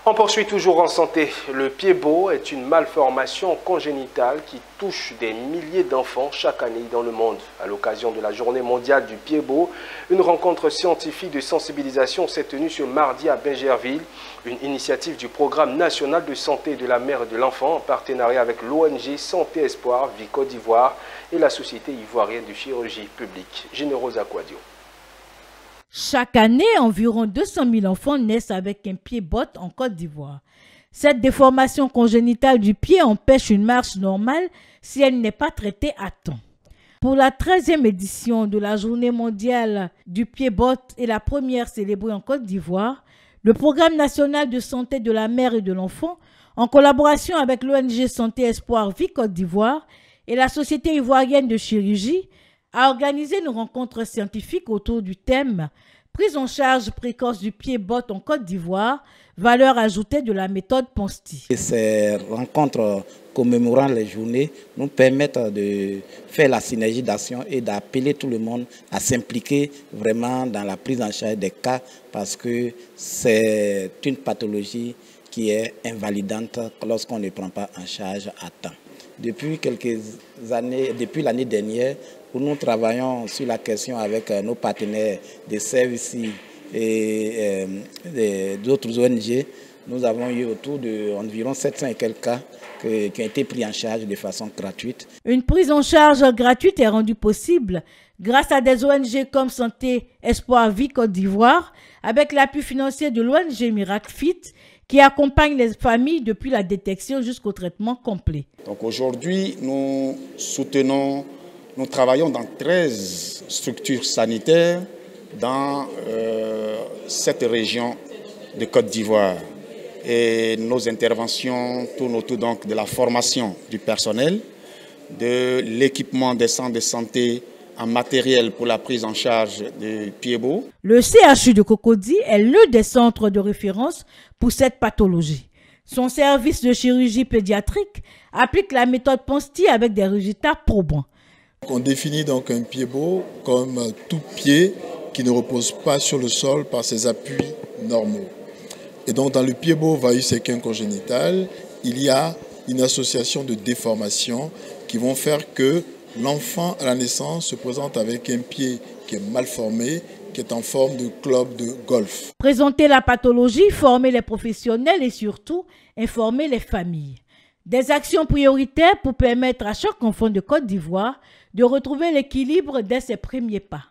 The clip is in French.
On poursuit toujours en santé. Le pied-bot est une malformation congénitale qui touche des milliers d'enfants chaque année dans le monde. À l'occasion de la journée mondiale du pied-bot, une rencontre scientifique de sensibilisation s'est tenue ce mardi à Bingerville, une initiative du Programme national de santé de la mère et de l'enfant en partenariat avec l'ONG Santé Espoir, Vie Côte d'Ivoire et la Société ivoirienne de chirurgie publique. Généreuse Aquadio. Chaque année, environ 200 000 enfants naissent avec un pied-bot en Côte d'Ivoire. Cette déformation congénitale du pied empêche une marche normale si elle n'est pas traitée à temps. Pour la 13e édition de la Journée mondiale du pied-bot et la première célébrée en Côte d'Ivoire, le Programme national de santé de la mère et de l'enfant, en collaboration avec l'ONG Santé Espoir Vie Côte d'Ivoire et la Société ivoirienne de chirurgie, a organisé une rencontre scientifique autour du thème « Prise en charge précoce du pied-bot en Côte d'Ivoire, valeur ajoutée de la méthode PONSTI ». Ces rencontres commémorant les journées nous permettent de faire la synergie d'action et d'appeler tout le monde à s'impliquer vraiment dans la prise en charge des cas parce que c'est une pathologie qui est invalidante lorsqu'on ne prend pas en charge à temps. Depuis quelques années, depuis l'année dernière, nous travaillons sur la question avec nos partenaires des services et d'autres ONG. Nous avons eu autour d'environ 700 et quelques cas qui ont été pris en charge de façon gratuite. Une prise en charge gratuite est rendue possible grâce à des ONG comme Santé Espoir Vie Côte d'Ivoire, avec l'appui financier de l'ONG Miracle Fit, qui accompagne les familles depuis la détection jusqu'au traitement complet. Donc aujourd'hui, nous travaillons dans 13 structures sanitaires dans cette région de Côte d'Ivoire. Et nos interventions tournent autour donc de la formation du personnel, de l'équipement des centres de santé en matériel pour la prise en charge des pieds-bots. Le CHU de Cocody est l'un des centres de référence pour cette pathologie. Son service de chirurgie pédiatrique applique la méthode PONSTI avec des résultats probants. On définit donc un pied-bot comme tout pied qui ne repose pas sur le sol par ses appuis normaux. Et donc dans le pied-bot varus-séquin congénital, il y a une association de déformations qui vont faire que l'enfant à la naissance se présente avec un pied qui est mal formé, qui est en forme de club de golf. Présenter la pathologie, former les professionnels et surtout informer les familles. Des actions prioritaires pour permettre à chaque enfant de Côte d'Ivoire de retrouver l'équilibre dès ses premiers pas.